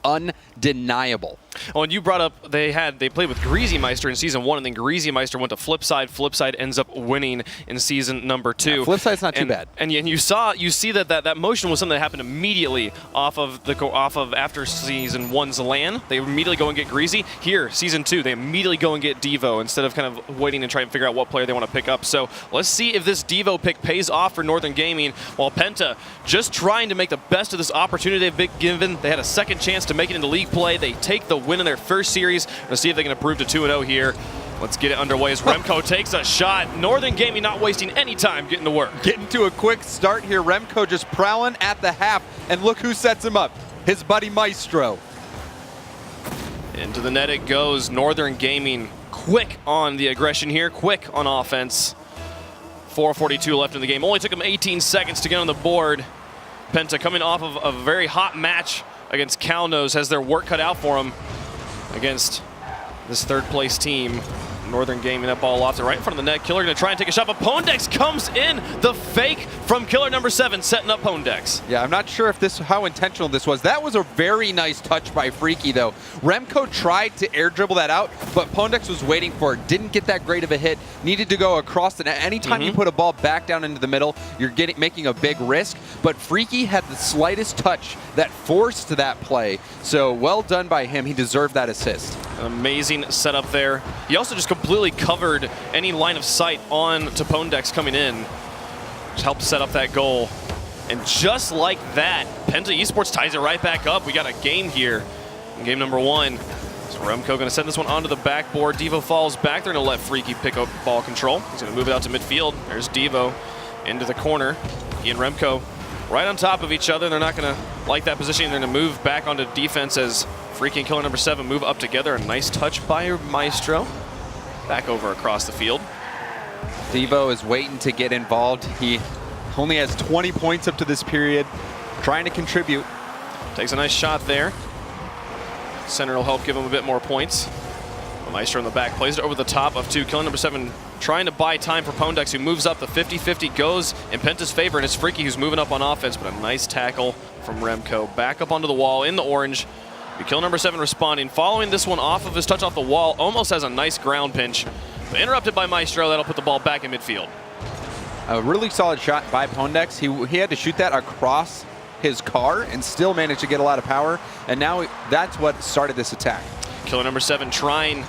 undeniable. Oh, and you brought up they played with Greasy Meister in Season 1, and then Greasy Meister went to Flipside. Flipside ends up winning in Season number 2. Yeah, Flipside's not too bad. And you see that motion was something that happened immediately off of after Season 1's LAN. They immediately go and get Greasy. Here, Season 2, they immediately go and get Devo instead of kind of waiting and trying to figure out what player they want to pick up. So let's see if this Devo pick pays off for Northern Gaming, while Penta just trying to make the best of this opportunity they've been given. They had a second chance to make it into league play. They take the win in their first series. Let's see if they can improve to 2-0 here. Let's get it underway as Remco takes a shot. Northern Gaming not wasting any time getting to work. Getting to a quick start here. Remco just prowling at the half, and look who sets him up. His buddy Maestro. Into the net it goes. Northern Gaming quick on the aggression here, quick on offense. 4:42 left in the game. Only took him 18 seconds to get on the board. Penta coming off of a very hot match against Calnose has their work cut out for him against this third place team. Northern Gaming that ball off to right in front of the net. Killer gonna try and take a shot, but Pondex comes in. The fake from Killer number 7 setting up Pondex. Yeah, I'm not sure if how intentional this was. That was a very nice touch by Freaky though. Remco tried to air dribble that out, but Pondex was waiting for it. Didn't get that great of a hit. Needed to go across the net. Anytime you put a ball back down into the middle, you're making a big risk. But Freaky had the slightest touch that forced that play. So well done by him. He deserved that assist. An amazing setup there. He also just completely covered any line of sight on to Pondex coming in. Just helped set up that goal. And just like that, Penta eSports ties it right back up. We got a game here in game number 1. So Remco going to send this one onto the backboard. Devo falls back. They're going to let Freaky pick up ball control. He's going to move it out to midfield. There's Devo into the corner. He and Remco right on top of each other. They're not going to like that position. They're going to move back onto defense as Freaky and Killer number 7 move up together. A nice touch by Maestro. Back over across the field. Devo is waiting to get involved. He only has 20 points up to this period. Trying to contribute. Takes a nice shot there. Center will help give him a bit more points. Maestro in the back plays it over the top of 2. Killer number 7 trying to buy time for Pondex, who moves up. The 50-50 goes in Penta's favor, and it's Freaky who's moving up on offense, but a nice tackle from Remco. Back up onto the wall in the orange. Killer number 7 responding, following this one off of his touch off the wall, almost has a nice ground pinch. But interrupted by Maestro, that'll put the ball back in midfield. A really solid shot by Pondex. He had to shoot that across his car and still managed to get a lot of power, and now that's what started this attack. Killer number 7 trying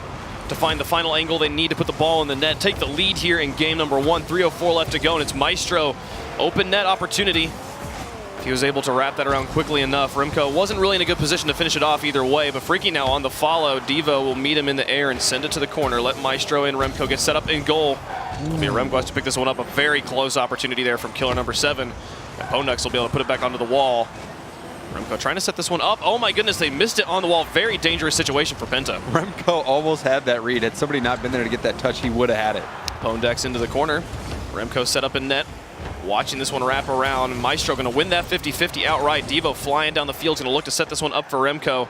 to find the final angle they need to put the ball in the net, take the lead here in game number 1. 3:04 left to go, and it's Maestro. Open net opportunity. If he was able to wrap that around quickly enough. Remco wasn't really in a good position to finish it off either way, but Freaky now on the follow. Devo will meet him in the air and send it to the corner. Let Maestro and Remco get set up in goal. Remco has to pick this one up. A very close opportunity there from Killer number 7. And Pondex will be able to put it back onto the wall. Remco trying to set this one up. Oh my goodness, they missed it on the wall. Very dangerous situation for Penta. Remco almost had that read. Had somebody not been there to get that touch, he would have had it. Pondex into the corner. Remco set up in net. Watching this one wrap around. Maestro going to win that 50-50 outright. Devo flying down the field. Going to look to set this one up for Remco.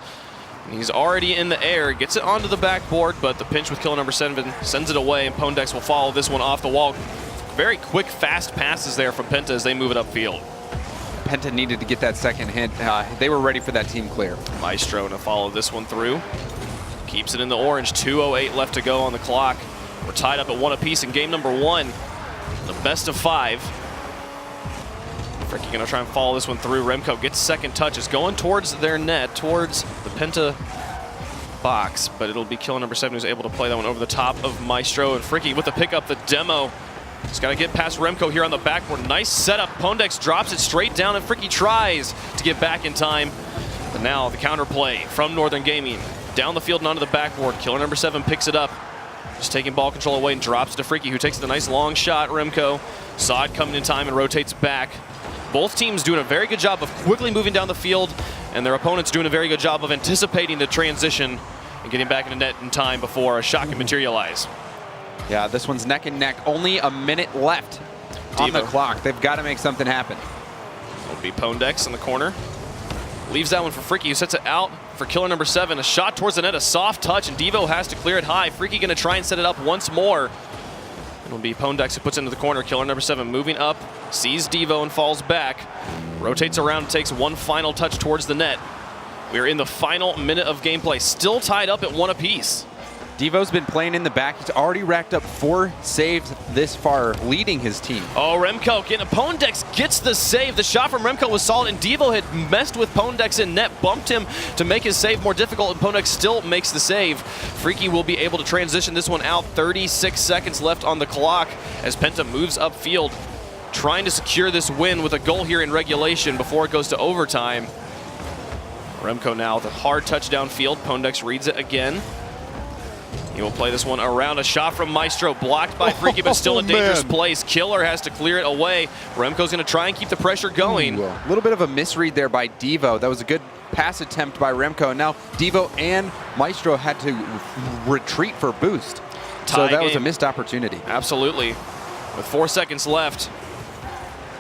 And he's already in the air. Gets it onto the backboard, but the pinch with Killer number 7 sends it away, and Pondex will follow this one off the wall. Very quick, fast passes there from Penta as they move it upfield. Penta needed to get that second hit. They were ready for that team clear. Maestro to follow this one through. Keeps it in the orange. 2:08 left to go on the clock. We're tied up at 1 apiece in game number 1. The best of 5. Freaky going to try and follow this one through. Remco gets second touch. It's going towards their net, towards the Penta box, but it'll be Killer number 7 who's able to play that one over the top of Maestro. And Freaky with the pickup, the demo. Just got to get past Remco here on the backboard. Nice setup. Pondex drops it straight down, and Freaky tries to get back in time. But now the counter play from Northern Gaming. Down the field and onto the backboard. Killer number 7 picks it up. Just taking ball control away and drops it to Freaky, who takes the nice long shot. Remco saw it coming in time and rotates back. Both teams doing a very good job of quickly moving down the field, and their opponents doing a very good job of anticipating the transition and getting back in the net in time before a shot can materialize. Yeah, this one's neck and neck. Only a minute left on the clock. They've got to make something happen. It'll be Pondex in the corner. Leaves that one for Freaky, who sets it out for Killer number 7. A shot towards the net, a soft touch, and Devo has to clear it high. Freaky going to try and set it up once more. It'll be Pondex who puts it into the corner. Killer number 7 moving up, sees Devo and falls back. Rotates around and takes one final touch towards the net. We're in the final minute of gameplay, still tied up at 1 apiece. Devo's been playing in the back. He's already racked up 4 saves this far, leading his team. Oh, Remco getting Pondex gets the save. The shot from Remco was solid, and Devo had messed with Pondex in net, bumped him to make his save more difficult, and Pondex still makes the save. Freaky will be able to transition this one out. 36 seconds left on the clock as Penta moves upfield, trying to secure this win with a goal here in regulation before it goes to overtime. Remco now with a hard touch downfield. Pondex reads it again. He will play this one around. A shot from Maestro, blocked by Freaky, but still in dangerous place. Killer has to clear it away. Remco's going to try and keep the pressure going. A little bit of a misread there by Devo. That was a good pass attempt by Remco. And now Devo and Maestro had to retreat for boost. So that was a missed opportunity. Absolutely. With 4 seconds left.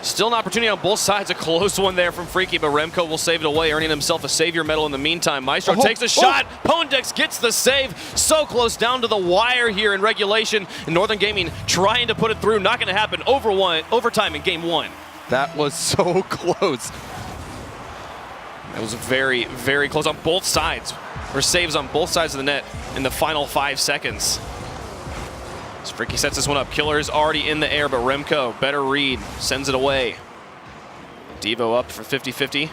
Still an opportunity on both sides. A close one there from Freaky, but Remco will save it away, earning himself a savior medal in the meantime. Maestro takes a shot. Pondex gets the save. So close down to the wire here in regulation. And Northern Gaming trying to put it through. Not going to happen. Overtime in game 1. That was so close. That was very, very close on both sides. Or saves on both sides of the net in the final 5 seconds. As Freaky sets this one up. Killer is already in the air, but Remco, better read, sends it away. Devo up for 50-50.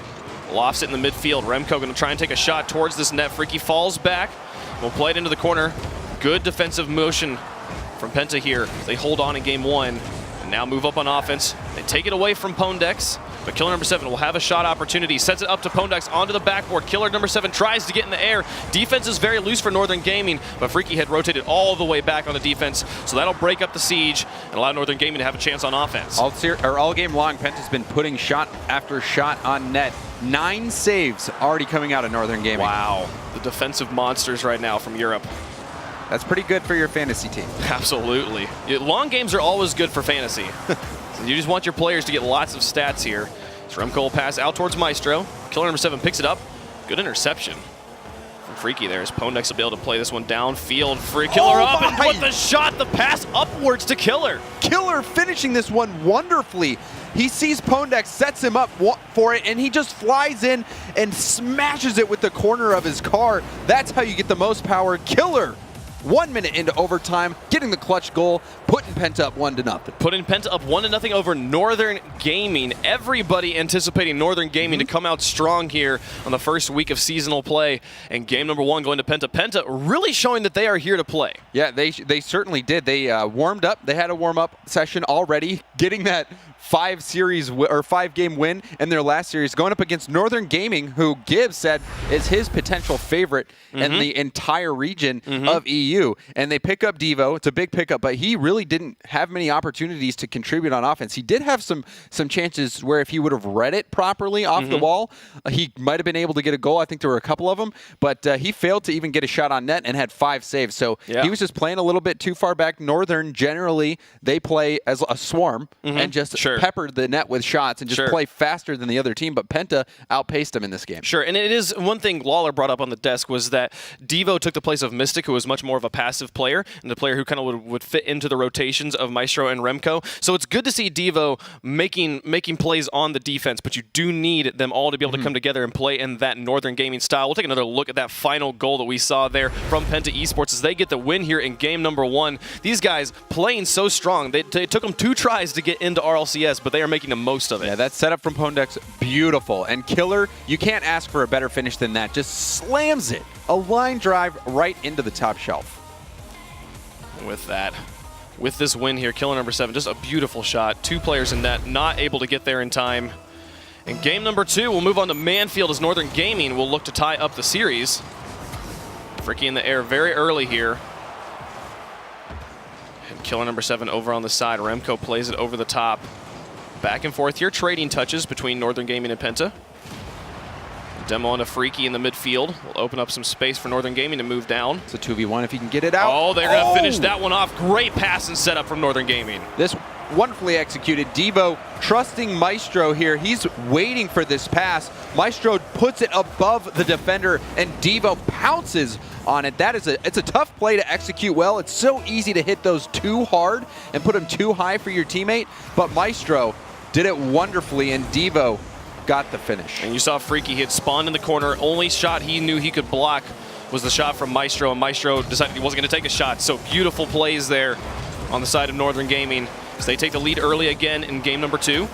Lofts it in the midfield. Remco going to try and take a shot towards this net. Freaky falls back. Will play it into the corner. Good defensive motion from Penta here. They hold on in game 1 and now move up on offense. They take it away from Pondex, but Killer number 7 will have a shot opportunity. Sets it up to Pondex onto the backboard. Killer number 7 tries to get in the air. Defense is very loose for Northern Gaming, but Freaky had rotated all the way back on the defense, so that'll break up the siege and allow Northern Gaming to have a chance on offense. All game long, Penta's been putting shot after shot on net. 9 saves already coming out of Northern Gaming. Wow, the defensive monsters right now from Europe. That's pretty good for your fantasy team. Absolutely. Long games are always good for fantasy. So you just want your players to get lots of stats here. So Remco will pass out towards Maestro. Killer number 7 picks it up. Good interception from Freaky there as Pondex will be able to play this one downfield. Killer up and with the shot, the pass upwards to Killer. Killer finishing this one wonderfully. He sees Pondex, sets him up for it, and he just flies in and smashes it with the corner of his car. That's how you get the most power. Killer, 1 minute into overtime, getting the clutch goal, putting Penta up 1-0. Putting Penta up 1-0 over Northern Gaming. Everybody anticipating Northern Gaming to come out strong here on the first week of seasonal play. And game number 1 going to Penta. Penta really showing that they are here to play. Yeah, they certainly did. They warmed up. They had a warm-up session already, getting that 5-game win in their last series, going up against Northern Gaming, who Gibbs said is his potential favorite in the entire region of EU. And they pick up Devo. It's a big pickup, but he really didn't have many opportunities to contribute on offense. He did have some chances where if he would have read it properly off the wall, he might have been able to get a goal. I think there were a couple of them, but he failed to even get a shot on net and had 5 saves. So he was just playing a little bit too far back. Northern, generally, they play as a swarm and just peppered the net with shots and just play faster than the other team, but Penta outpaced him in this game. Sure, and it is one thing Lawler brought up on the desk was that Devo took the place of Mystic, who was much more of a passive player, and the player who kind of would fit into the rotations of Maestro and Remco. So it's good to see Devo making plays on the defense, but you do need them all to be able to come together and play in that Northern Gaming style. We'll take another look at that final goal that we saw there from Penta eSports as they get the win here in game number 1. These guys playing so strong. They took them 2 tries to get into RLCS, but they are making the most of it. Yeah, that setup from Pondex, beautiful. And Killer, you can't ask for a better finish than that. Just slams it. A line drive right into the top shelf. With this win here, Killer number 7, just a beautiful shot. 2 players in net, not able to get there in time. In game number 2, we'll move on to Manfield as Northern Gaming will look to tie up the series. Freaky in the air very early here. And Killer number 7 over on the side. Remco plays it over the top. Back and forth here, trading touches between Northern Gaming and Penta. Demo on a Freaky in the midfield. Will open up some space for Northern Gaming to move down. It's a 2v1 if he can get it out. Oh, they're going to finish that one off. Great pass and setup from Northern Gaming. This wonderfully executed. Devo trusting Maestro here. He's waiting for this pass. Maestro puts it above the defender, and Devo pounces on it. It's a tough play to execute well. It's so easy to hit those too hard and put them too high for your teammate, but Maestro did it wonderfully, and Devo got the finish. And you saw Freaky, he had spawned in the corner. Only shot he knew he could block was the shot from Maestro, and Maestro decided he wasn't going to take a shot. So beautiful plays there on the side of Northern Gaming as they take the lead early again in game number 2.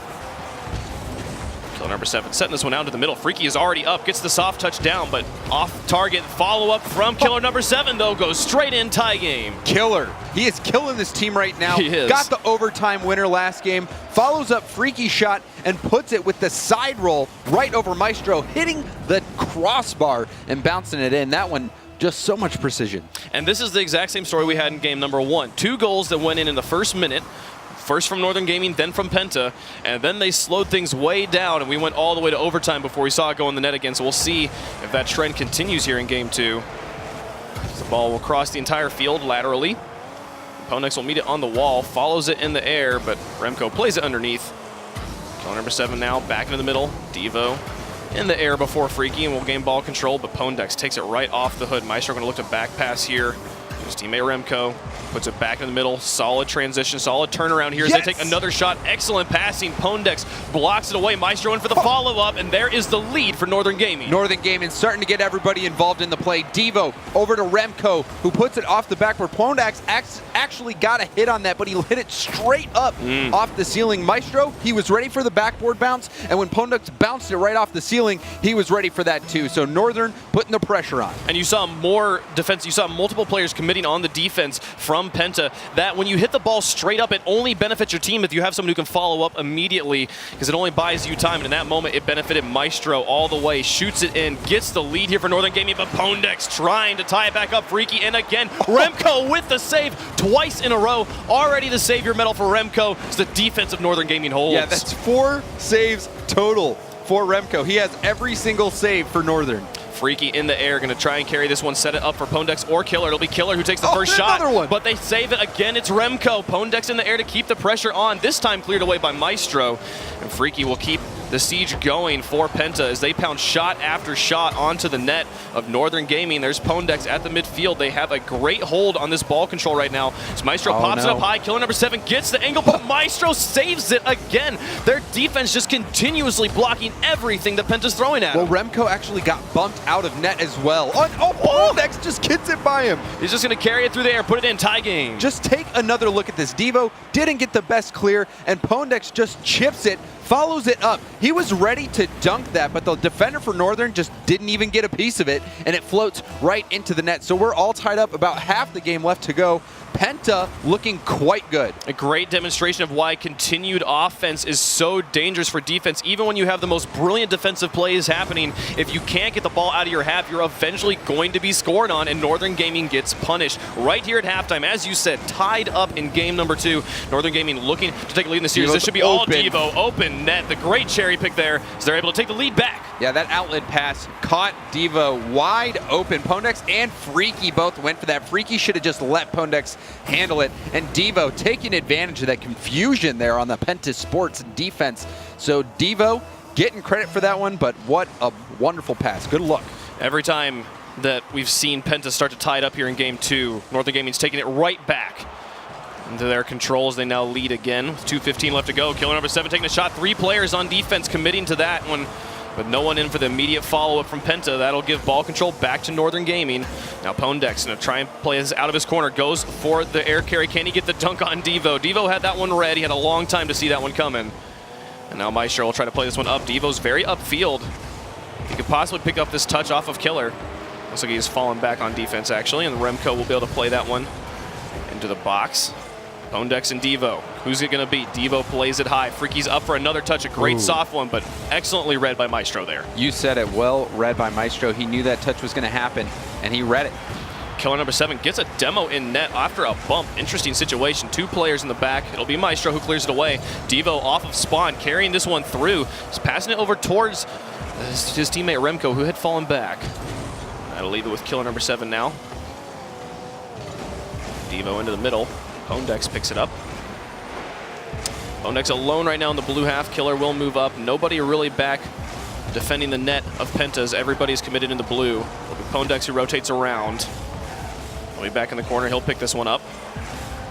Killer number 7 setting this one out to the middle. Freaky is already up, gets the soft touch down, but off target. Follow-up from Killer number 7, though, goes straight in, tie game. Killer. He is killing this team right now. He is. Got the overtime winner last game, follows up Freaky shot, and puts it with the side roll right over Maestro, hitting the crossbar and bouncing it in. That one, just so much precision. And this is the exact same story we had in game number 1. 2 goals that went in the first minute. First from Northern Gaming, then from Penta, and then they slowed things way down, and we went all the way to overtime before we saw it go in the net again. So we'll see if that trend continues here in game 2. The ball will cross the entire field laterally. Ponex will meet it on the wall, follows it in the air, but Remco plays it underneath. Killer number 7 now back into the middle. Devo in the air before Freaky, and will gain ball control, but Ponex takes it right off the hood. Maestro going to look to back pass here. His teammate Remco puts it back in the middle. Solid transition, solid turnaround here as they take another shot. Excellent passing. Pondex blocks it away. Maestro in for the follow-up, and there is the lead for Northern Gaming. Northern Gaming starting to get everybody involved in the play. Devo over to Remco, who puts it off the backboard. Pondex actually got a hit on that, but he hit it straight up off the ceiling. Maestro, he was ready for the backboard bounce, and when Pondex bounced it right off the ceiling, he was ready for that too. So Northern putting the pressure on. And you saw more defense. You saw multiple players committing on the defense from Penta, that when you hit the ball straight up, it only benefits your team if you have someone who can follow up immediately, because it only buys you time. And in that moment, it benefited Maestro all the way. Shoots it in, gets the lead here for Northern Gaming, but Pondex trying to tie it back up. Freaky, and again, Remco with the save twice in a row. Already the savior medal for Remco as the defense of Northern Gaming holds. Yeah, that's 4 saves total for Remco. He has every single save for Northern. Freaky in the air, going to try and carry this one, set it up for Pondex or Killer. It'll be Killer who takes the first shot, but they save it again. It's Remco. Pondex in the air to keep the pressure on, this time cleared away by Maestro. And Freaky will keep the siege going for Penta as they pound shot after shot onto the net of Northern Gaming. There's Pondex at the midfield. They have a great hold on this ball control right now. As Maestro pops it up high. Killer number 7 gets the angle, but Maestro saves it again. Their defense just continuously blocking everything that Penta's throwing at Well, him. Remco actually got bumped out of net as well. Pondex just gets it by him. He's just going to carry it through the air, put it in, tie game. Just take another look at this. Devo didn't get the best clear, and Pondex just chips it, follows it up. He was ready to dunk that, but the defender for Northern just didn't even get a piece of it, and it floats right into the net. So we're all tied up, about half the game left to go. Penta looking quite good. A great demonstration of why continued offense is so dangerous for defense. Even when you have the most brilliant defensive plays happening, if you can't get the ball out of your half, you're eventually going to be scored on, and Northern Gaming gets punished. Right here at halftime, as you said, tied up in game number 2. Northern Gaming looking to take a lead in the series. This should be all Devo. Open net. The great cherry pick there as they're able to take the lead back. Yeah, that outlet pass caught Devo wide open. Pondex and Freaky both went for that. Freaky should have just let Pondex handle it. And Devo taking advantage of that confusion there on the Penta Sports defense. So Devo getting credit for that one, but what a wonderful pass. Good luck. Every time that we've seen Penta start to tie it up here in game 2, Northern Gaming's taking it right back into their controls. They now lead again with 2:15 left to go. Killer number 7 taking a shot. 3 players on defense committing to that one, but no one in for the immediate follow-up from Penta. That'll give ball control back to Northern Gaming. Now Pondex going to try and play this out of his corner. Goes for the air carry. Can he get the dunk on Devo? Devo had that one read. He had a long time to see that one coming. And now Maestro will try to play this one up. Devo's very upfield. He could possibly pick up this touch off of Killer. Looks like he's fallen back on defense, actually, and Remco will be able to play that one into the box. Pondex and Devo. Who's it going to be? Devo plays it high. Freaky's up for another touch. A great soft one, but excellently read by Maestro there. You said it, well read by Maestro. He knew that touch was going to happen, and he read it. Killer number 7 gets a demo in net after a bump. Interesting situation. 2 players in the back. It'll be Maestro who clears it away. Devo off of spawn, carrying this one through. He's passing it over towards his teammate Remco, who had fallen back. That'll leave it with Killer number 7 now. Devo into the middle. Pondex picks it up. Pondex alone right now in the blue half. Killer will move up. Nobody really back defending the net of Pentas. Everybody's committed in the blue. It'll be Pondex who rotates around. He'll be back in the corner. He'll pick this one up.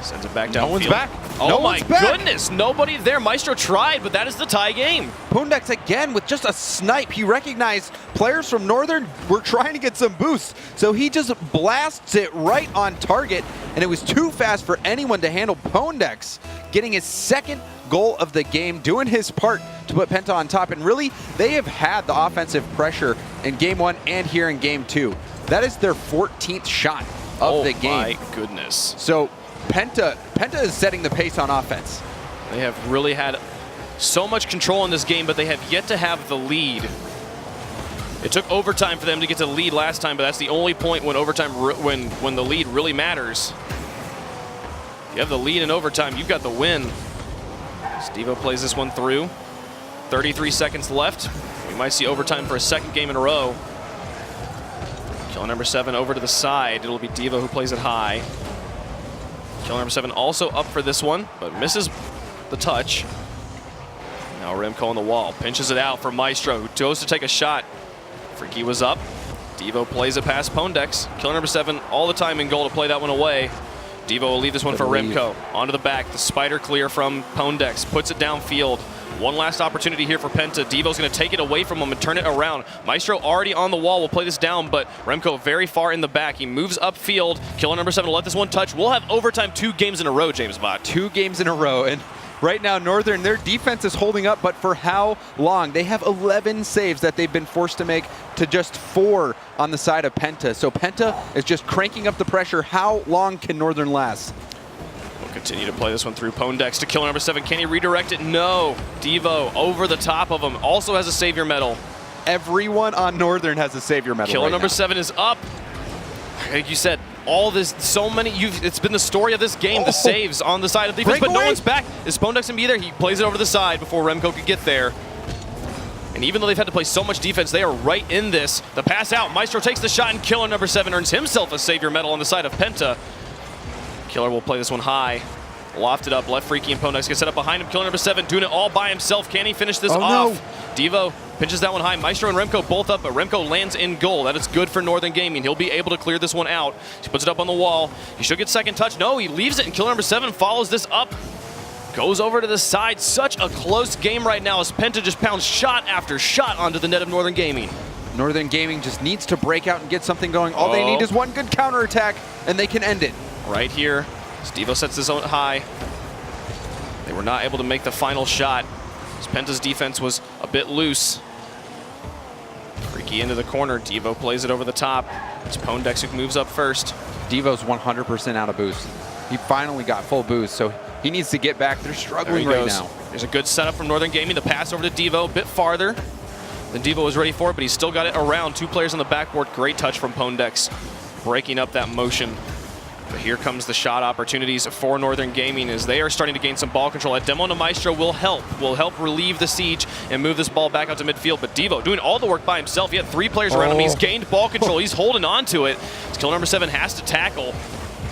Sends it back downfield. No one's back. Oh No my one's back. goodness, nobody there. Maestro tried, but that is the tie game. Pondex again with just a snipe. He recognized players from Northern were trying to get some boosts, so he just blasts it right on target, and it was too fast for anyone to handle. Pondex getting his second goal of the game, doing his part to put Penta on top, and really, they have had the offensive pressure in Game 1 and here in Game 2. That is their 14th shot of the game. Oh my goodness. So Penta is setting the pace on offense. They have really had so much control in this game, but they have yet to have the lead. It took overtime for them to get to the lead last time, but that's the only point when overtime, when the lead really matters. You have the lead in overtime, you've got the win. Stevo plays this one through. 33 seconds left. We might see overtime for a second game in a row. Killer number 7 over to the side. It'll be Devo who plays it high. Killer number 7 also up for this one, but misses the touch. Now Remco on the wall. Pinches it out for Maestro, who goes to take a shot. Freaky was up. Devo plays it past Pondex. Killer number 7 all the time in goal to play that one away. Devo will leave this one for Remco. Onto the back, the spider clear from Pondex. Puts it downfield. One last opportunity here for Penta. Devo's going to take it away from him and turn it around. Maestro already on the wall. Will play this down, but Remco very far in the back. He moves upfield. Killer number 7 will let this one touch. We'll have overtime 2 games in a row, James Bott. 2 games in a row, and right now Northern, their defense is holding up, but for how long? They have 11 saves that they've been forced to make to just 4 on the side of Penta. So Penta is just cranking up the pressure. How long can Northern last? We'll continue to play this one through Pondex to Killer number 7. Can he redirect it? No. Devo over the top of him. Also has a savior medal. Everyone on Northern has a savior medal. Killer right number now. 7 is up. Like you said, all this, so many, it's been the story of this game, the saves on the side of defense, but no one's back. Is Pondex going to be there? He plays it over the side before Remco could get there. And even though they've had to play so much defense, they are right in this. The pass out, Maestro takes the shot, and Killer number 7 earns himself a savior medal on the side of Penta. Killer will play this one high. Lofted up, left Freaky and Pondex get set up behind him. Killer number 7 doing it all by himself. Can he finish this off? No. Devo pinches that one high. Maestro and Remco both up, but Remco lands in goal. That is good for Northern Gaming. He'll be able to clear this one out. He puts it up on the wall. He should get second touch. No, he leaves it, and Killer number 7 follows this up. Goes over to the side. Such a close game right now as Penta just pounds shot after shot onto the net of Northern Gaming. Northern Gaming just needs to break out and get something going. All they need is one good counterattack, and they can end it. Right here, Stevo sets this on high. They were not able to make the final shot. Penta's defense was a bit loose. Freaky into the corner. Devo plays it over the top. It's Pondex who moves up first. Devo's 100% out of boost. He finally got full boost, so he needs to get back. They're struggling right now. There's a good setup from Northern Gaming. The pass over to Devo, a bit farther than Devo was ready for, but he's still got it around. 2 players on the backboard. Great touch from Pondex, breaking up that motion. But here comes the shot opportunities for Northern Gaming as they are starting to gain some ball control. A demo to Maestro will help relieve the siege and move this ball back out to midfield. But Devo doing all the work by himself. He had 3 players around him. He's gained ball control. He's holding on to it. Killer number 7 has to tackle.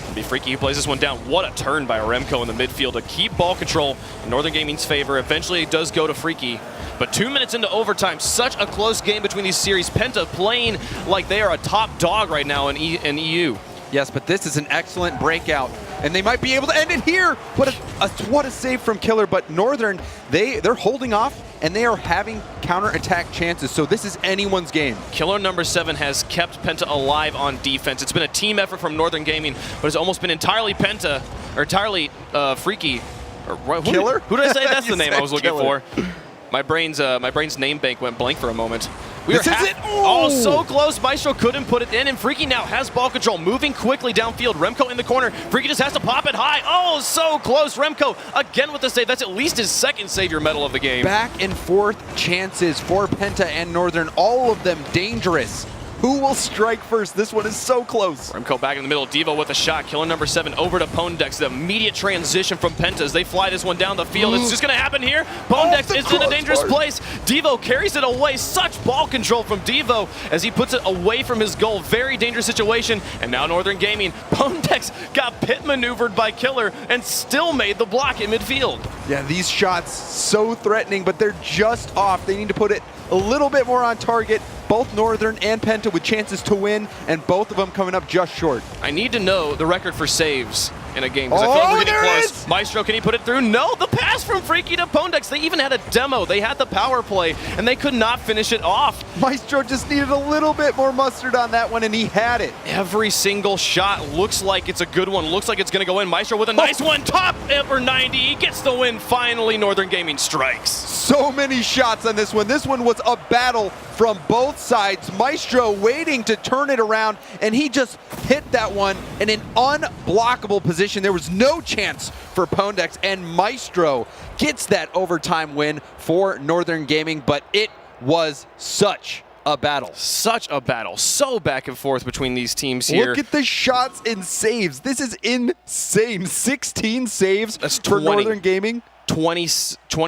It'll be Freaky who plays this one down. What a turn by Remco in the midfield to keep ball control in Northern Gaming's favor. Eventually it does go to Freaky. But 2 minutes into overtime, such a close game between these series. Penta playing like they are a top dog right now in EU. Yes, but this is an excellent breakout, and they might be able to end it here. What a save from Killer, but Northern, they're holding off, and they are having counterattack chances, so this is anyone's game. Killer number 7 has kept Penta alive on defense. It's been a team effort from Northern Gaming, but it's almost been entirely Penta, or entirely Freaky. Or, Killer? Who did I say? That's the name I was looking Killer. for. My brain's name bank went blank for a moment. This is it! Oh, so close. Maestro couldn't put it in, and Freaky now has ball control, moving quickly downfield. Remco in the corner. Freaky just has to pop it high. Oh, so close. Remco again with the save. That's at least his second savior medal of the game. Back and forth chances for Penta and Northern, all of them dangerous. Who will strike first? This one is so close. Remco back in the middle. Devo with a shot. Killer number 7 over to Pondex. The immediate transition from Penta as they fly this one down the field. It's just going to happen here. Pondex is in a dangerous place. Devo carries it away. Such ball control from Devo as he puts it away from his goal. Very dangerous situation. And now Northern Gaming. Pondex got pit maneuvered by Killer and still made the block in midfield. Yeah, these shots so threatening, but they're just off. They need to put it a little bit more on target. Both Northern and Penta with chances to win, and both of them coming up just short. I need to know the record for saves in a game, because I feel like we're getting there close. is! Maestro, can he put it through? No, the pass from Freaky to Pondex. They even had a demo. They had the power play, and they could not finish it off. Maestro just needed a little bit more mustard on that one, and he had it. Every single shot looks like it's a good one. Looks like it's going to go in. Maestro with a nice one. Top upper 90. He gets the win. Finally, Northern Gaming strikes. So many shots on this one. This one was a battle from both sides. Maestro waiting to turn it around, and he just hit that one in an unblockable position. There was no chance for Pondex, and Maestro gets that overtime win for Northern Gaming, but it was such a battle. Such a battle. So back and forth between these teams here. Look at the shots and saves. This is insane. 16 saves for Northern Gaming. 20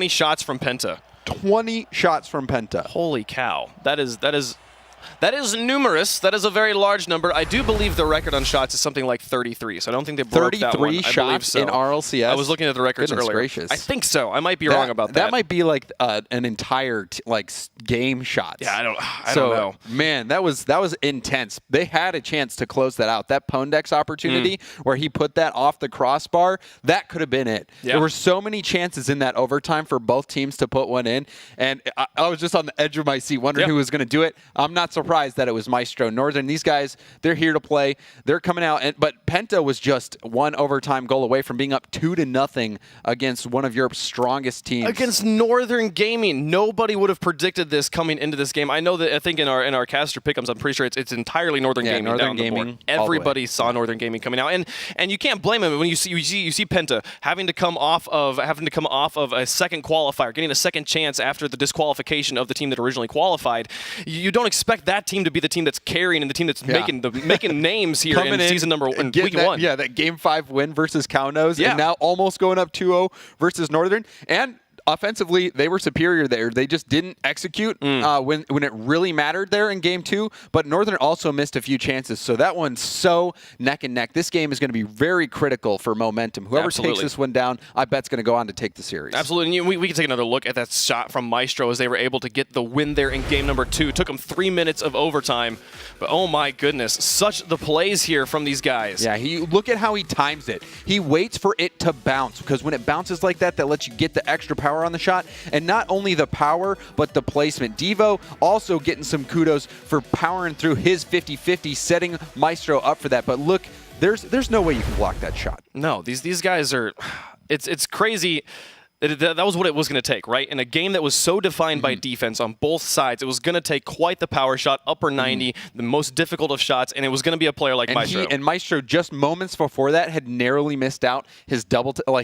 shots from Penta. 20 shots from Penta. Holy cow. That is numerous. That is a very large number. I do believe the record on shots is something like 33, so I don't think they broke that one. 33 shots in RLCS? I was looking at the records Goodness earlier. gracious. I think so. I might be wrong about that. That might be like an entire game shots. Yeah, I don't know. Man, that was intense. They had a chance to close that out. That Pondex opportunity where he put that off the crossbar, that could have been it. Yeah. There were so many chances in that overtime for both teams to put one in, and I was just on the edge of my seat wondering who was going to do it. I'm not surprised that it was Maestro. Northern, these guys, they're here to play. They're coming out, but Penta was just one overtime goal away from being up 2-0 against one of Europe's strongest teams. Against Northern Gaming. Nobody would have predicted this coming into this game. I know that I think in our caster pick'ems, I'm pretty sure it's entirely Northern Gaming. Northern down the Gaming. board. Everybody saw Northern Gaming coming out, and you can't blame them when you see Penta having to come off of a second qualifier, getting a second chance after the disqualification of the team that originally qualified. You don't expect that team to be the team that's carrying and the team that's making names here in season number in week one. Yeah, that Game 5 win versus Kaunos, Yeah. and now almost going up 2-0 versus Northern. And offensively, they were superior there. They just didn't execute when it really mattered there in Game 2, but Northern also missed a few chances. So that one's so neck and neck. This game is going to be very critical for momentum. Whoever takes this one down, I bet is going to go on to take the series. Absolutely. And we can take another look at that shot from Maestro as they were able to get the win there in game number 2. It took them 3 minutes of overtime. But oh my goodness, such the plays here from these guys. Yeah, look at how he times it. He waits for it to bounce, because when it bounces like that, that lets you get the extra power on the shot. And not only the power, but the placement. Devo also getting some kudos for powering through his 50-50, setting Maestro up for that. But look, there's no way you can block that shot. No, these guys are, it's crazy. That was what it was going to take, right? In a game that was so defined by defense on both sides, it was going to take quite the power shot, upper 90, the most difficult of shots, and it was going to be a player like Maestro. And Maestro, just moments before that, had narrowly missed out his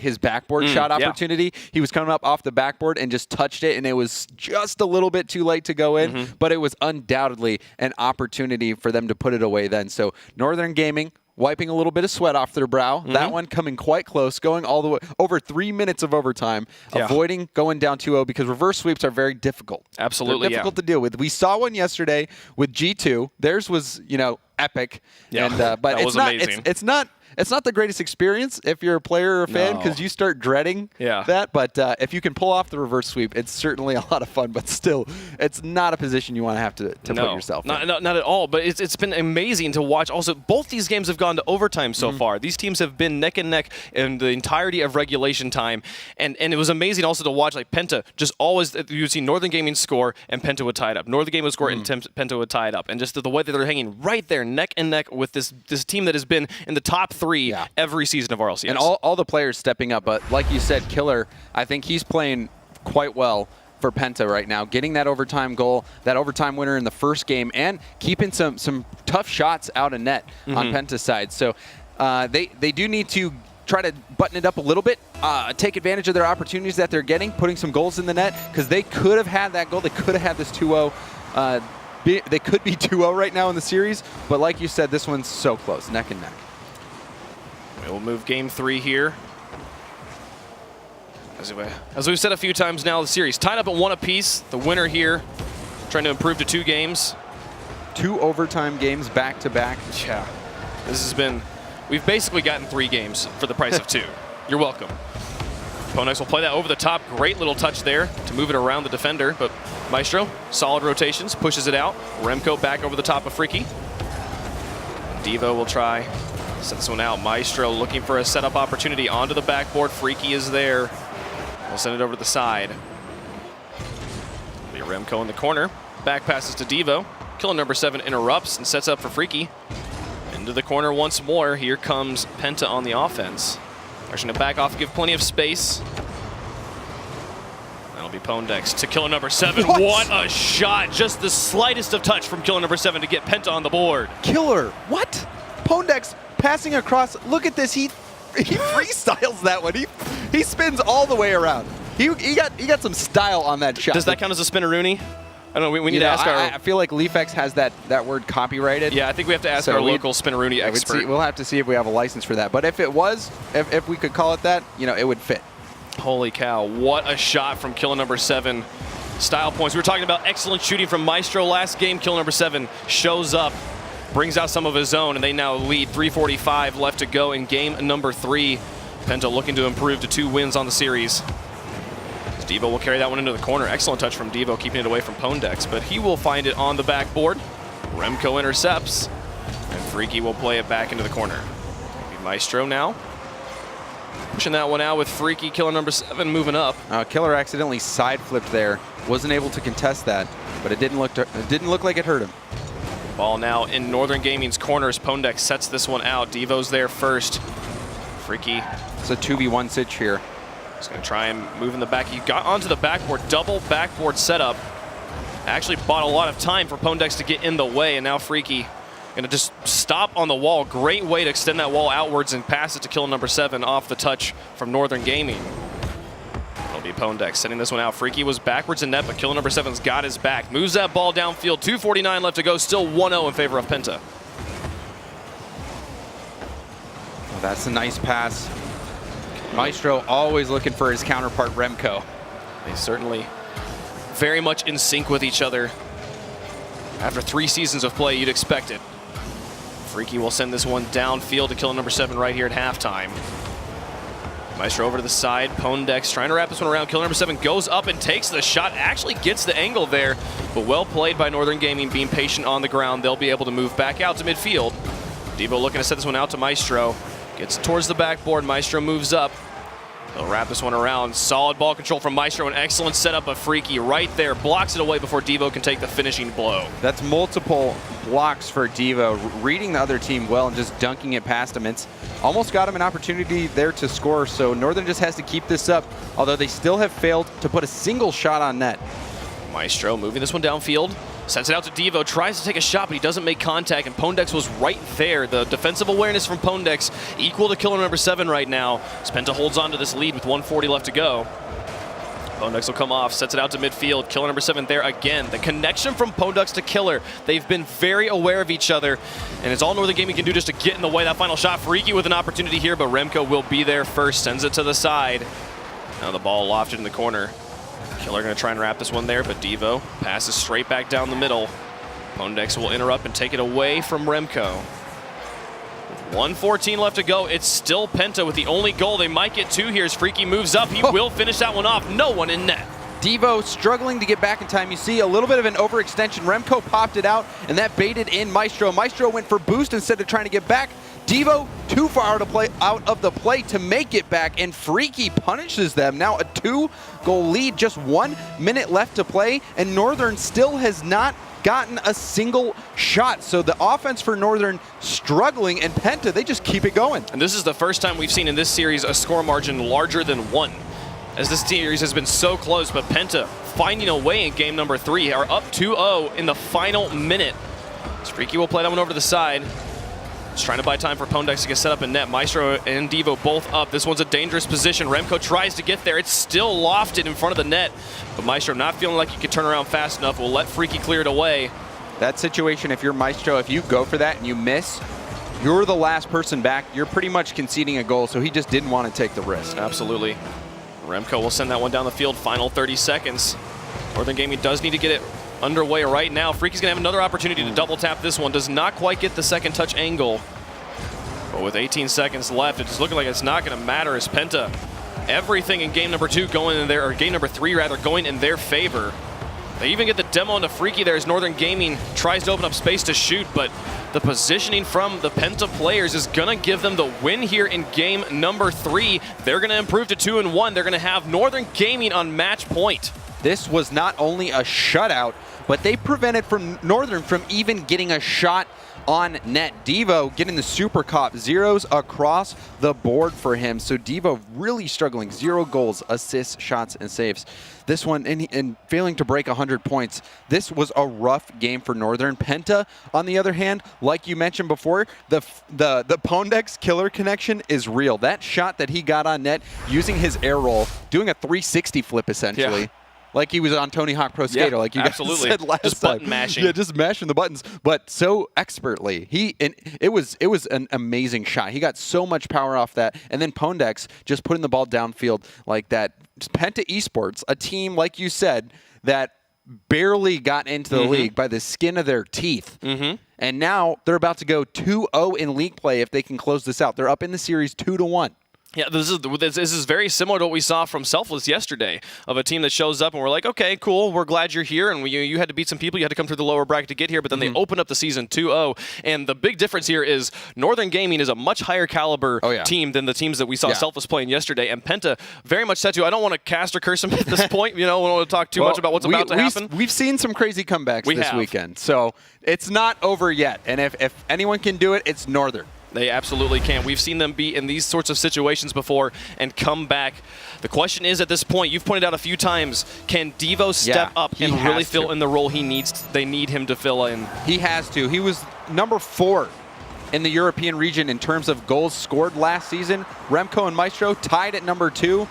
his backboard shot opportunity. He was coming up off the backboard and just touched it, and it was just a little bit too late to go in, but it was undoubtedly an opportunity for them to put it away then. So Northern Gaming wiping a little bit of sweat off their brow. That one coming quite close, going all the way over 3 minutes of overtime, avoiding going down 2-0, because reverse sweeps are very difficult. Absolutely, They're difficult to deal with. We saw one yesterday with G2. Theirs was, epic. Yeah, and, but that was amazing. It's not the greatest experience if you're a player or a fan, because you start dreading that. But if you can pull off the reverse sweep, it's certainly a lot of fun. But still, it's not a position you want to have to put yourself in. Not at all. But it's been amazing to watch. Also, both these games have gone to overtime so far. These teams have been neck and neck in the entirety of regulation time. And it was amazing also to watch, like, Penta just always, you would see Northern Gaming score and Penta would tie it up. Northern Gaming would score and Penta would tie it up. And just the way that they're hanging right there neck and neck with this team that has been in the top 3 every season of RLCS. And all the players stepping up. But like you said, Killer, I think he's playing quite well for Penta right now, getting that overtime goal, that overtime winner in the first game, and keeping some tough shots out of net on Penta's side. So they do need to try to button it up a little bit, take advantage of their opportunities that they're getting, putting some goals in the net, because they could have had that goal. They could have had this 2-0. They could be 2-0 right now in the series, but like you said, this one's so close, neck and neck. We'll move game 3 here. As we've said a few times now, the series tied up at 1 apiece. The winner here trying to improve to 2 games. 2 overtime games back to back. Yeah, this has been, we've basically gotten 3 games for the price of 2. You're welcome. Ponex will play that over the top. Great little touch there to move it around the defender, but Maestro, solid rotations, pushes it out. Remco back over the top of Freaky. Devo will try Sets this one out. Maestro looking for a setup opportunity onto the backboard. Freaky is there. We'll send it over to the side. Be Remco in the corner. Back passes to Devo. Killer number 7 interrupts and sets up for Freaky. Into the corner once more. Here comes Penta on the offense. They're going to back off, give plenty of space. That'll be Pondex to killer number 7. What a shot. Just the slightest of touch from killer number 7 to get Penta on the board. Killer. What? Pondex passing across. Look at this. He freestyles that one. He spins all the way around. He got some style on that shot. Does that count as a spinneroonie? I don't know. We need to ask our. I feel like LeafX has that word copyrighted. Yeah, I think we have to ask our local spinneroonie expert. We'll have to see if we have a license for that. But if it was, if we could call it that, it would fit. Holy cow! What a shot from killer number 7. Style points. We were talking about excellent shooting from Maestro last game. Killer number 7 shows up, brings out some of his own, and they now lead. 3:45 left to go in game number 3. Penta looking to improve to 2 wins on the series. Devo will carry that one into the corner. Excellent touch from Devo, keeping it away from Pondex, but he will find it on the backboard. Remco intercepts, and Freaky will play it back into the corner. Maybe Maestro now. Pushing that one out with Freaky, killer number 7 moving up. Killer accidentally side flipped there. Wasn't able to contest that, but it didn't look like it hurt him. Ball now in Northern Gaming's corners. Pondex sets this one out. Devo's there first. Freaky. It's a 2v1 sitch here. He's going to try and move in the back. He got onto the backboard, double backboard setup. Actually bought a lot of time for Pondex to get in the way, and now Freaky going to just stop on the wall. Great way to extend that wall outwards and pass it to killer number 7 off the touch from Northern Gaming. It'll be Pondex sending this one out. Freaky was backwards in net, but killer number 7's got his back. Moves that ball downfield. 2:49 left to go. Still 1-0 in favor of Penta. Well, that's a nice pass. Maestro always looking for his counterpart, Remco. They certainly very much in sync with each other. After 3 seasons of play, you'd expect it. Freaky will send this one downfield to killer number 7 right here at halftime. Maestro over to the side. Pondex trying to wrap this one around. Killer number 7 goes up and takes the shot. Actually gets the angle there, but well played by Northern Gaming, being patient on the ground. They'll be able to move back out to midfield. Devo looking to set this one out to Maestro. Gets towards the backboard. Maestro moves up. They'll wrap this one around. Solid ball control from Maestro. An excellent setup of Freaky right there. Blocks it away before Devo can take the finishing blow. That's multiple blocks for Devo. Reading the other team well and just dunking it past him. It's almost got him an opportunity there to score. So Northern just has to keep this up, although they still have failed to put a single shot on net. Maestro moving this one downfield. Sends it out to Devo, tries to take a shot, but he doesn't make contact, and Pondex was right there. The defensive awareness from Pondex equal to killer number 7 right now. Penta holds on to this lead with 1:40 left to go. Pondex will come off, sets it out to midfield. Killer number 7 there again. The connection from Pondex to Killer, they've been very aware of each other, and it's all Northern Gaming can do just to get in the way. That final shot, Freaky with an opportunity here, but Remco will be there first, sends it to the side. Now the ball lofted in the corner. Killer going to try and wrap this one there, but Devo passes straight back down the middle. Pondex will interrupt and take it away from Remco. With 1:14 left to go, it's still Penta with the only goal. They might get 2 here as Freaky moves up. He will finish that one off. No one in net. Devo struggling to get back in time. You see a little bit of an overextension. Remco popped it out, and that baited in Maestro. Maestro went for boost instead of trying to get back. Devo too far out of the play to make it back, and Freaky punishes them. Now a 2-goal lead, just 1 minute left to play, and Northern still has not gotten a single shot. So the offense for Northern struggling, and Penta, they just keep it going. And this is the first time we've seen in this series a score margin larger than 1. As this series has been so close, but Penta finding a way in game number 3 are up 2-0 in the final minute. Freaky will play that one over to the side. Just trying to buy time for Pondex to get set up in net. Maestro and Devo both up. This one's a dangerous position. Remco tries to get there. It's still lofted in front of the net, but Maestro not feeling like he can turn around fast enough. Will let Freaky clear it away. That situation, if you're Maestro, if you go for that and you miss, you're the last person back. You're pretty much conceding a goal, so he just didn't want to take the risk. Absolutely. Remco will send that one down the field. Final 30 seconds. Northern Gaming does need to get it underway right now. Freaky's going to have another opportunity to double tap this one. Does not quite get the second touch angle. But with 18 seconds left, it's looking like it's not going to matter as Penta, everything in game number 2 going in there, or game number 3 rather, going in their favor. They even get the demo into Freaky there as Northern Gaming tries to open up space to shoot, but the positioning from the Penta players is going to give them the win here in game number 3. They're going to improve to 2-1. They're going to have Northern Gaming on match point. This was not only a shutout, but they prevented from Northern from even getting a shot on net. Devo getting the super cop, zeros across the board for him. So Devo really struggling, 0 goals, assists, shots, and saves. This one, and failing to break 100 points. This was a rough game for Northern. Penta, on the other hand, like you mentioned before, the Pondex killer connection is real. That shot that he got on net using his air roll, doing a 360 flip essentially. Yeah. Like he was on Tony Hawk Pro Skater, like you guys said last just time. Button mashing. Yeah, just mashing the buttons, but so expertly. It was an amazing shot. He got so much power off that, and then Pondex just putting the ball downfield like that. Penta eSports, a team like you said that barely got into the league by the skin of their teeth, and now they're about to go 2-0 in league play if they can close this out. They're up in the series 2-1. Yeah, this is very similar to what we saw from Selfless yesterday, of a team that shows up and we're like, okay, cool, we're glad you're here, and you had to beat some people, you had to come through the lower bracket to get here, but then they open up the season 2-0, and the big difference here is Northern Gaming is a much higher caliber team than the teams that we saw Selfless playing yesterday, and Penta very much said to, I don't want to cast or curse them at this point, we don't want to talk too much about what's about to happen. We've seen some crazy comebacks this weekend, so it's not over yet, and if anyone can do it, it's Northern. They absolutely can. We've seen them be in these sorts of situations before and come back. The question is, at this point, you've pointed out a few times, can Devo step up and really fill in the role they need him to fill in? He has to. He was number 4 in the European region in terms of goals scored last season. Remco and Maestro tied at number 2.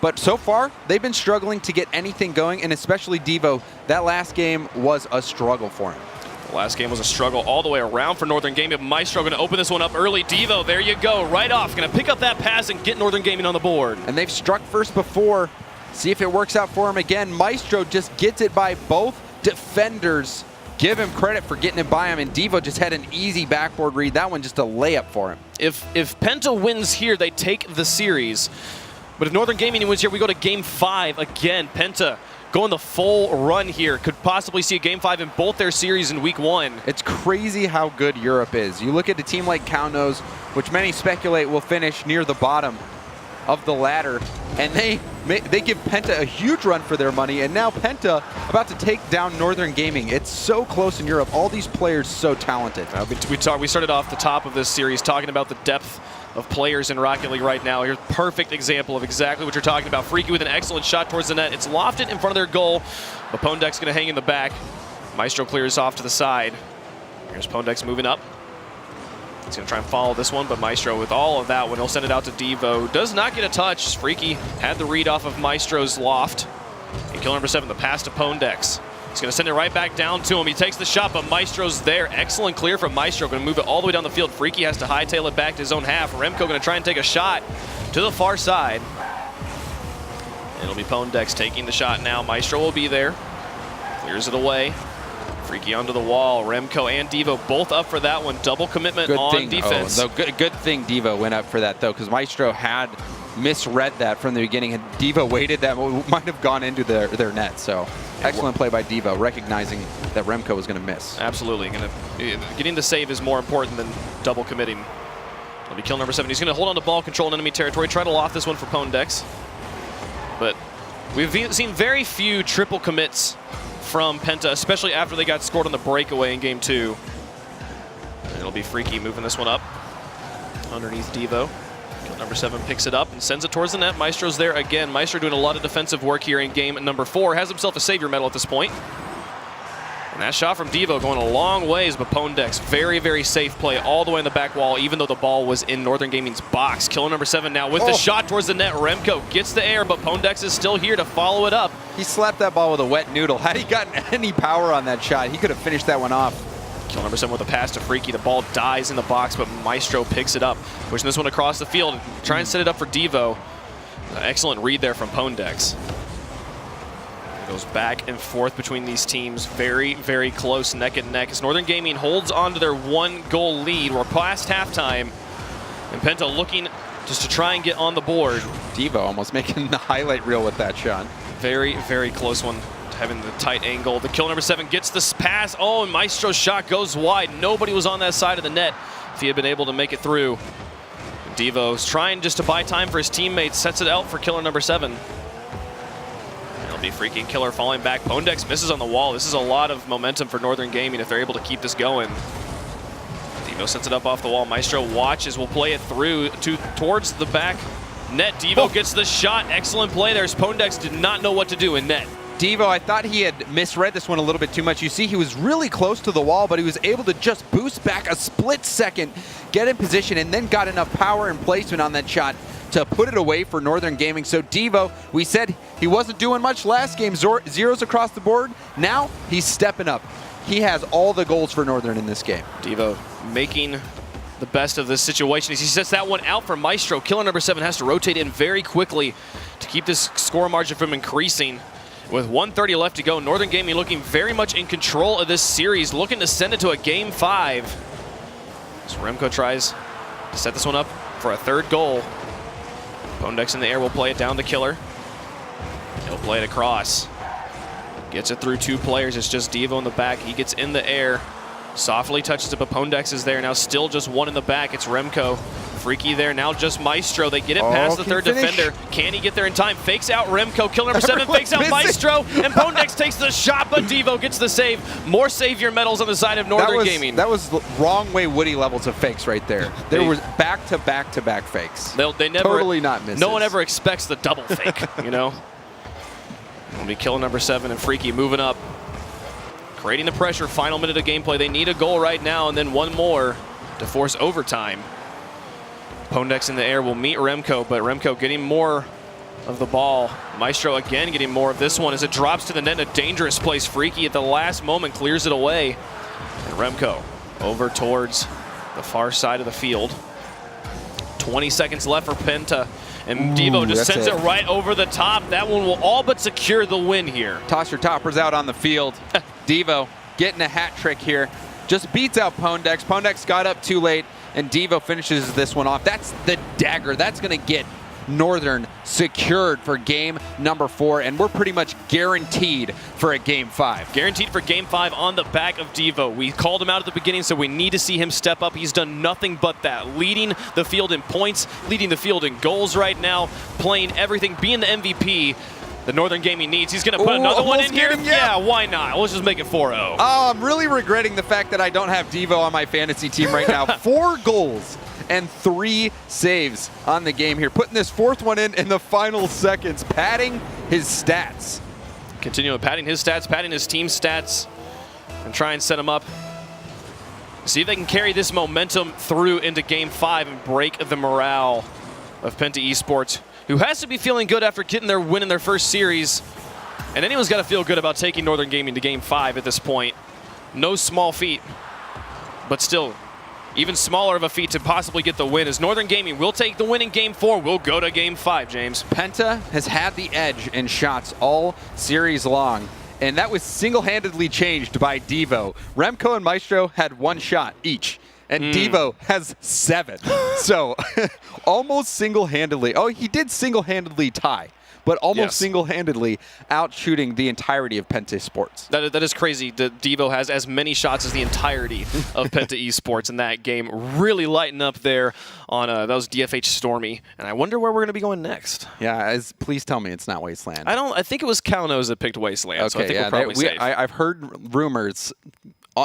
But so far, they've been struggling to get anything going, and especially Devo. That last game was a struggle for him. The last game was a struggle all the way around for Northern Gaming. Maestro going to open this one up early. Devo, there you go, right off. Going to pick up that pass and get Northern Gaming on the board. And they've struck first before. See if it works out for him again. Maestro just gets it by both defenders. Give him credit for getting it by him, and Devo just had an easy backboard read. That one just a layup for him. If Penta wins here, they take the series. But if Northern Gaming wins here, we go to Game 5 again. Penta going the full run here. Could possibly see a Game 5 in both their series in Week 1. It's crazy how good Europe is. You look at a team like Kaunos, which many speculate will finish near the bottom of the ladder, and they give Penta a huge run for their money, and now Penta about to take down Northern Gaming. It's so close in Europe. All these players so talented. We started off the top of this series talking about the depth of players in Rocket League right now. Here's a perfect example of exactly what you're talking about. Freaky with an excellent shot towards the net. It's lofted in front of their goal, but Pondex going to hang in the back. Maestro clears off to the side. Here's Pondex moving up. He's going to try and follow this one, but Maestro with all of that one, he'll send it out to Devo. Does not get a touch. Freaky had the read off of Maestro's loft. And kill number 7, the pass to Pondex. He's going to send it right back down to him. He takes the shot, but Maestro's there. Excellent clear from Maestro. Going to move it all the way down the field. Freaky has to hightail it back to his own half. Remco going to try and take a shot to the far side. It'll be Pondex taking the shot now. Maestro will be there. Clears it away. Freaky onto the wall. Remco and Devo both up for that one. Double commitment on defense. Good thing Devo went up for that, though, because Maestro had misread that from the beginning. Had Devo waited, that might have gone into their net. So excellent play by Devo, recognizing that Remco was going to miss. Absolutely. Getting the save is more important than double committing. It'll be kill number 7. He's going to hold on to ball control in enemy territory. Try to loft this one for Pondex. But we've seen very few triple commits from Penta, especially after they got scored on the breakaway in Game 2. And it'll be Freaky moving this one up underneath Devo. Number 7 picks it up and sends it towards the net. Maestro's there again. Maestro doing a lot of defensive work here in game number 4. Has himself a savior medal at this point. And that shot from Devo going a long ways, but Pondex, very, very safe play all the way in the back wall, even though the ball was in Northern Gaming's box. Killer number 7 now with the shot towards the net. Remco gets the air, but Pondex is still here to follow it up. He slapped that ball with a wet noodle. Had he gotten any power on that shot, he could have finished that one off. Kill number 7 with a pass to Freaky. The ball dies in the box, but Maestro picks it up. Pushing this one across the field. Try and set it up for Devo. Excellent read there from Pondex. It goes back and forth between these teams. Very, very close, neck and neck. As Northern Gaming holds on to their 1-goal lead. We're past halftime. And Penta looking just to try and get on the board. Devo almost making the highlight reel with that shot. Very, very close one having the tight angle. The kill number 7 gets this pass. Oh, and Maestro's shot goes wide. Nobody was on that side of the net if he had been able to make it through. Devo's trying just to buy time for his teammates. Sets it out for killer number 7. It'll be Freaky and Killer falling back. Pondex misses on the wall. This is a lot of momentum for Northern Gaming if they're able to keep this going. Devo sets it up off the wall. Maestro watches, will play it through towards the back net. Devo gets the shot. Excellent play there. Pondex did not know what to do in net. Devo, I thought he had misread this one a little bit too much. You see, he was really close to the wall, but he was able to just boost back a split second, get in position, and then got enough power and placement on that shot to put it away for Northern Gaming. So Devo, we said he wasn't doing much last game, zeros across the board. Now he's stepping up. He has all the goals for Northern in this game. Devo making the best of this situation as he sets that one out for Maestro. Killer number 7 has to rotate in very quickly to keep this score margin from increasing. With 1:30 left to go, Northern Gaming looking very much in control of this series, looking to send it to a Game 5. So Remco tries to set this one up for a 3rd goal. Pondex in the air will play it down to Killer. He'll play it across. Gets it through 2 players. It's just Devo in the back. He gets in the air. Softly touches it, but Pondex is there. Now still just 1 in the back. It's Remco. Freaky there. Now just Maestro. They get it past the 3rd defender. Can he get there in time? Fakes out Remco. Kill number 7 fakes out Maestro. And Pondex takes the shot, but Devo gets the save. More savior medals on the side of Northern Gaming. That was wrong way Woody levels of fakes right there. There was back-to-back-to-back fakes. They never, totally not misses. No one ever expects the double fake, you know? It'll be kill number 7 and Freaky moving up. Creating the pressure, final minute of gameplay. They need a goal right now and then 1 more to force overtime. Pondex in the air will meet Remco, but Remco getting more of the ball. Maestro again getting more of this one as it drops to the net in a dangerous place. Freaky at the last moment clears it away. And Remco over towards the far side of the field. 20 seconds left for Penta. And Devo just sends it right over the top. That one will all but secure the win here. Toss your toppers out on the field. Devo getting a hat trick here. Just beats out Pondex. Pondex got up too late, and Devo finishes this one off. That's the dagger. That's going to get Northern secured for game number 4, and we're pretty much guaranteed for a game 5. Guaranteed for game 5 on the back of Devo. We called him out at the beginning, so we need to see him step up. He's done nothing but that. Leading the field in points, leading the field in goals right now, playing everything, being the MVP the Northern Gaming needs. He's going to put another one in here? Yeah, why not? Let's just make it 4-0. Oh, I'm really regretting the fact that I don't have Devo on my fantasy team right now. 4 goals and 3 saves on the game here. Putting this 4th one in the final seconds, padding his stats. Continuing padding his stats, padding his team stats, and try and set him up. See if they can carry this momentum through into game 5 and break the morale of Penta eSports, who has to be feeling good after getting their win in their first series. And anyone's got to feel good about taking Northern Gaming to game 5 at this point. No small feat, but still even smaller of a feat to possibly get the win, as Northern Gaming will take the win in game 4. We'll go to game 5, James. Penta has had the edge in shots all series long, and that was single-handedly changed by Devo. Remco and Maestro had 1 shot each, and Devo has 7. So almost single-handedly. Oh, he did single-handedly tie, but almost single-handedly out-shooting the entirety of Penta eSports. That is crazy that Devo has as many shots as the entirety of Penta eSports in that game. Really lighting up there on that was DFH Stormy. And I wonder where we're going to be going next. Yeah, please tell me it's not Wasteland. I think it was Kaunos that picked Wasteland, okay, so I think we're probably safe. I've heard rumors,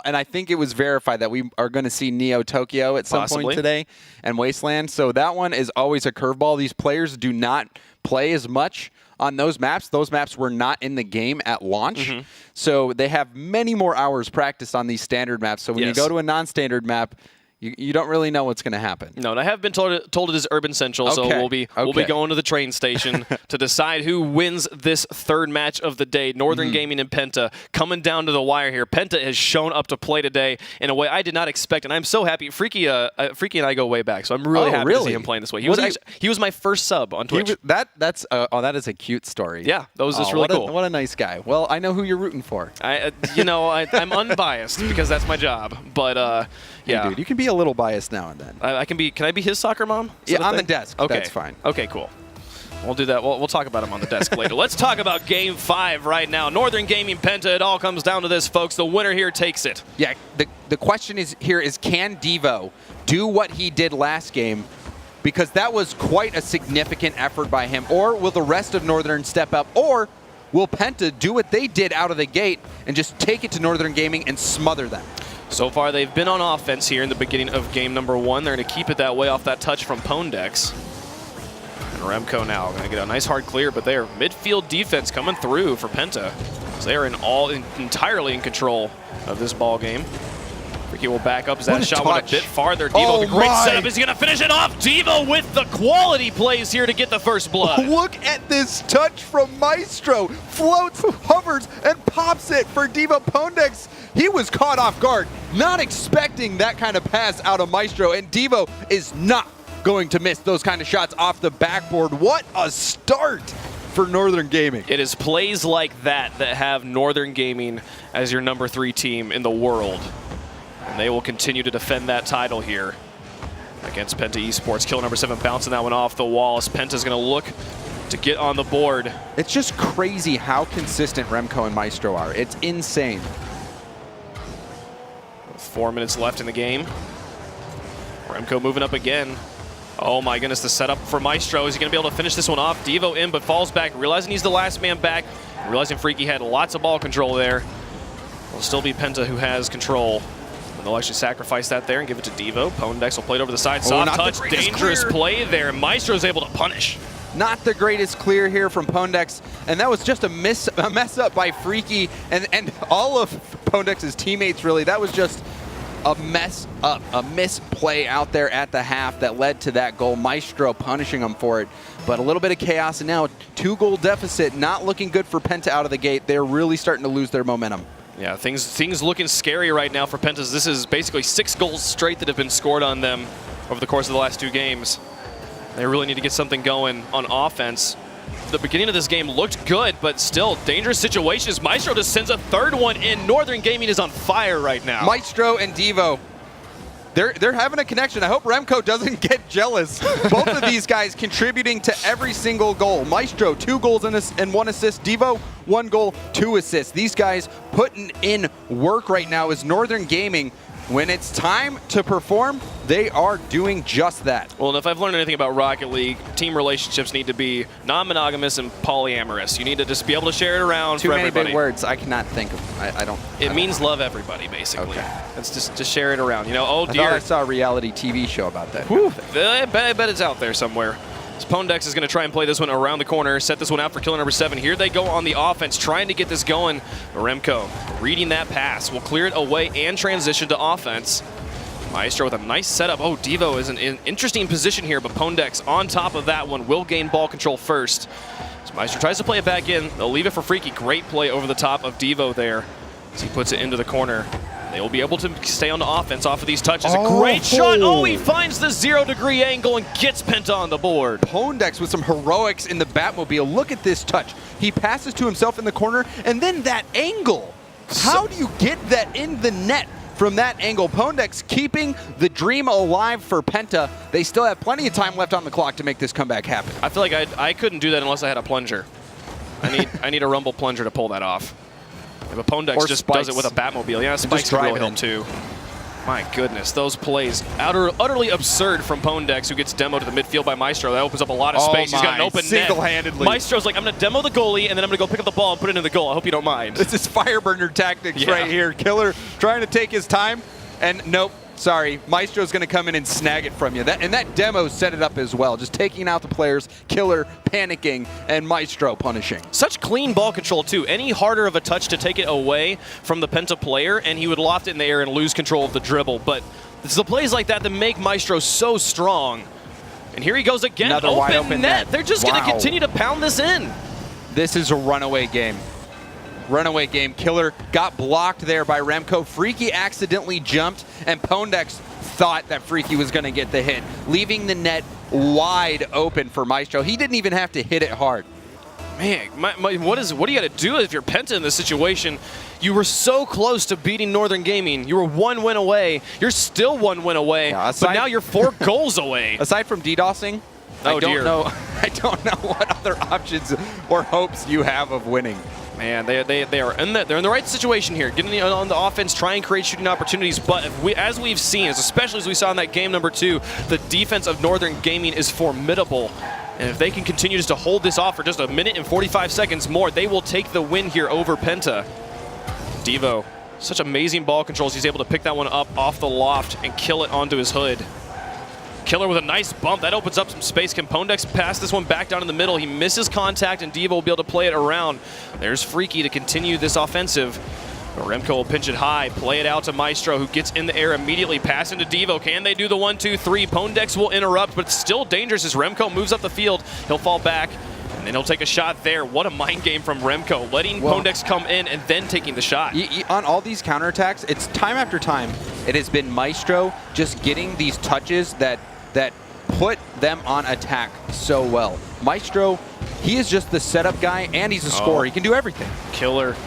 and I think it was verified that we are going to see Neo Tokyo at some point today and Wasteland. So that one is always a curveball. These players do not play as much on those maps. Those maps were not in the game at launch. So they have many more hours practiced on these standard maps. So when you go to a non-standard map, you don't really know what's going to happen. No, and I have been told it is Urban Central, so we'll be going to the train station to decide who wins this 3rd match of the day. Northern Gaming and Penta coming down to the wire here. Penta has shown up to play today in a way I did not expect, and I'm so happy. Freaky and I go way back, so I'm really happy to see him playing this way. He was my first sub on Twitch. That is a cute story. Yeah, that was just really cool. What a nice guy. Well, I know who you're rooting for. I'm unbiased because that's my job, but yeah. Hey, dude, you can be a little biased now and then. I can I be his soccer mom? Yeah, on the desk. Okay. That's fine. Okay, cool. We'll do that. We'll talk about him on the desk later. Let's talk about Game 5 right now. Northern Gaming Penta, it all comes down to this, folks. The winner here takes it. Yeah, the question is can Devo do what he did last game? Because that was quite a significant effort by him. Or will the rest of Northern step up? Or will Penta do what they did out of the gate and just take it to Northern Gaming and smother them? So far, they've been on offense here in the beginning of game number 1. They're going to keep it that way off that touch from Pondex. And Remco now going to get a nice hard clear, but their midfield defense coming through for Penta. So they are entirely in control of this ball game. Freaky will back up as that shot went a bit farther. Devo with a great setup. Is he going to finish it off? Devo with the quality plays here to get the first blood. Look at this touch from Maestro. Floats, hovers, and pops it for Devo. Pondex, he was caught off guard, not expecting that kind of pass out of Maestro, and Devo is not going to miss those kind of shots off the backboard. What a start for Northern Gaming. It is plays like that that have Northern Gaming as your number 3 team in the world. And they will continue to defend that title here against Penta eSports. Kill number 7 bouncing that one off the wall as Penta's going to look to get on the board. It's just crazy how consistent Remco and Maestro are. It's insane. With 4 minutes left in the game. Remco moving up again. Oh my goodness, the setup for Maestro. Is he going to be able to finish this one off? Devo in, but falls back, realizing he's the last man back. Realizing Freaky had lots of ball control there. It'll still be Penta who has control. And they'll actually sacrifice that there and give it to Devo. Pondex will play it over the side. Soft touch, dangerous play there. Maestro's able to punish. Not the greatest clear here from Pondex, and that was just a mess up by Freaky and all of Pondex's teammates, really. That was just a mess up, a misplay out there at the half that led to that goal. Maestro punishing him for it, but a little bit of chaos, and now 2-goal deficit, not looking good for Penta out of the gate. They're really starting to lose their momentum. Yeah, things looking scary right now for Penta. This is basically 6 goals straight that have been scored on them over the course of the last 2 games. They really need to get something going on offense. The beginning of this game looked good, but still dangerous situations. Maestro just sends a 3rd one in. Northern Gaming is on fire right now. Maestro and Devo, they're having a connection. I hope Remco doesn't get jealous. Both of these guys contributing to every single goal. Maestro, 2 goals and 1 assist. Devo, 1 goal, 2 assists. These guys putting in work right now as Northern Gaming. When it's time to perform, they are doing just that. Well, and if I've learned anything about Rocket League, team relationships need to be non-monogamous and polyamorous. You need to just be able to share it around for everybody. Too many big words. I cannot think of. I don't. It means love everybody, basically. Okay. It's just share it around. You know, oh dear. I thought I saw a reality TV show about that. I bet it's out there somewhere. Pondex is going to try and play this one around the corner, set this one out for killer number 7. Here they go on the offense, trying to get this going. Remco reading that pass, will clear it away and transition to offense. Maestro with a nice setup. Oh, Devo is in an interesting position here, but Pondex on top of that one will gain ball control first. So Maestro tries to play it back in. They'll leave it for Freaky. Great play over the top of Devo there as he puts it into the corner. They will be able to stay on the offense off of these touches. A great shot. Oh, he finds the 0-degree angle and gets Penta on the board. Pondex with some heroics in the Batmobile. Look at this touch. He passes to himself in the corner, and then that angle. How do you get that in the net from that angle? Pondex keeping the dream alive for Penta. They still have plenty of time left on the clock to make this comeback happen. I feel like I couldn't do that unless I had a plunger. I need a rumble plunger to pull that off. Yeah, but Pondex just does it with a Batmobile. Yeah, Spikes can really help too. My goodness, those plays utterly absurd from Pondex, who gets demoed to the midfield by Maestro. That opens up a lot of space. He's got an open net. Single-handedly. Maestro's like, I'm going to demo the goalie, and then I'm going to go pick up the ball and put it in the goal. I hope you don't mind. This is Fireburner tactics right here. Killer trying to take his time, and nope. Sorry, Maestro's going to come in and snag it from you. And that demo set it up as well. Just taking out the players, Killer panicking, and Maestro punishing. Such clean ball control, too. Any harder of a touch to take it away from the Penta player, and he would loft it in the air and lose control of the dribble. But it's the plays like that that make Maestro so strong. And here he goes again. Another wide open net. They're just going to continue to pound this in. This is a runaway game. Runaway game. Killer got blocked there by Remco. Freaky accidentally jumped, and Pondex thought that Freaky was going to get the hit, leaving the net wide open for Maestro. He didn't even have to hit it hard. Man, what do you got to do if you're Penta in this situation? You were so close to beating Northern Gaming. You were 1 win away. You're still 1 win away, but now you're 4 goals away. Aside from DDoSing, Oh, dear. I don't know what other options or hopes you have of winning. Man, they're in the right situation here, getting on the offense, try and create shooting opportunities. But as we've seen, especially as we saw in that game number 2, the defense of Northern Gaming is formidable. And if they can continue just to hold this off for just a minute and 45 seconds more, they will take the win here over Penta. Devo, such amazing ball controls. He's able to pick that one up off the loft and kill it onto his hood. Killer with a nice bump. That opens up some space. Can Pondex pass this one back down in the middle? He misses contact, and Devo will be able to play it around. There's Freaky to continue this offensive. But Remco will pinch it high, play it out to Maestro, who gets in the air immediately, pass into Devo. Can they do the 1-2-3? Pondex will interrupt, but it's still dangerous as Remco moves up the field. He'll fall back, and then he'll take a shot there. What a mind game from Remco, letting Pondex come in and then taking the shot. On all these counterattacks, it's time after time, it has been Maestro just getting these touches that put them on attack so well. Maestro, he is just the setup guy, and he's a scorer. He can do everything. Killer.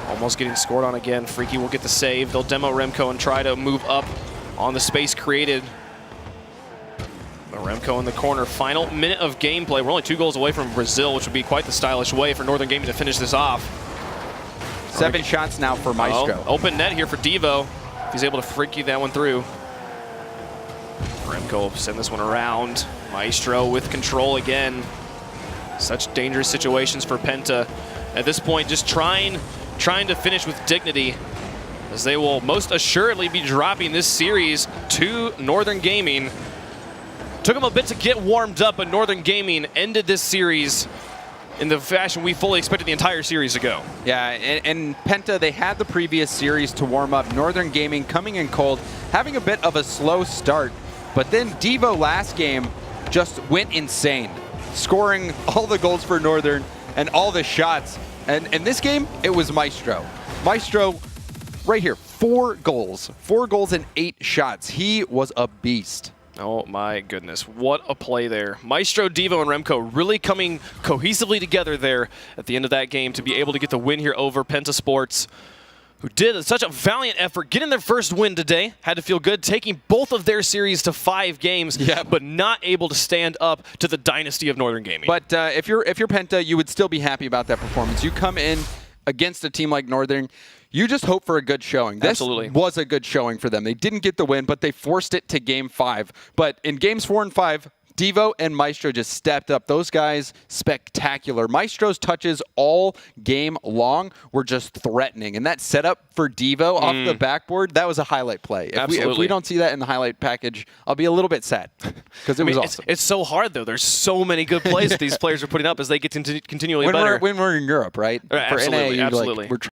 Almost getting scored on again. Freaky will get the save. They'll demo Remco and try to move up on the space created. But Remco in the corner. Final minute of gameplay. We're only 2 goals away from Brazil, which would be quite the stylish way for Northern Gaming to finish this off. 7 shots now for Maestro. Open net here for Devo. He's able to Freaky that one through. Remco will send this one around. Maestro with control again. Such dangerous situations for Penta. At this point, just trying to finish with dignity, as they will most assuredly be dropping this series to Northern Gaming. Took them a bit to get warmed up, but Northern Gaming ended this series in the fashion we fully expected the entire series to go. Yeah, and Penta, they had the previous series to warm up. Northern Gaming coming in cold, having a bit of a slow start, but then Devo last game just went insane, scoring all the goals for Northern and all the shots. And in this game, it was Maestro. Maestro, right here, 4 goals. 4 goals and 8 shots. He was a beast. Oh my goodness, what a play there. Maestro, Devo, and Remco really coming cohesively together there at the end of that game to be able to get the win here over Penta Sports, who did such a valiant effort getting their first win today. Had to feel good taking both of their series to 5 games, but not able to stand up to the dynasty of Northern Gaming. But if you're Penta, you would still be happy about that performance. You come in against a team like Northern, you just hope for a good showing. This was a good showing for them. They didn't get the win, but they forced it to Game 5. But in Games 4 and 5, Devo and Maestro just stepped up. Those guys, spectacular. Maestro's touches all game long were just threatening. And that setup for Devo off the backboard, that was a highlight play. If we don't see that in the highlight package, I'll be a little bit sad because it was awesome. It's so hard, though. There's so many good plays that these players are putting up as they get continually when better. When we're in Europe, right? Absolutely, For NA, absolutely. we're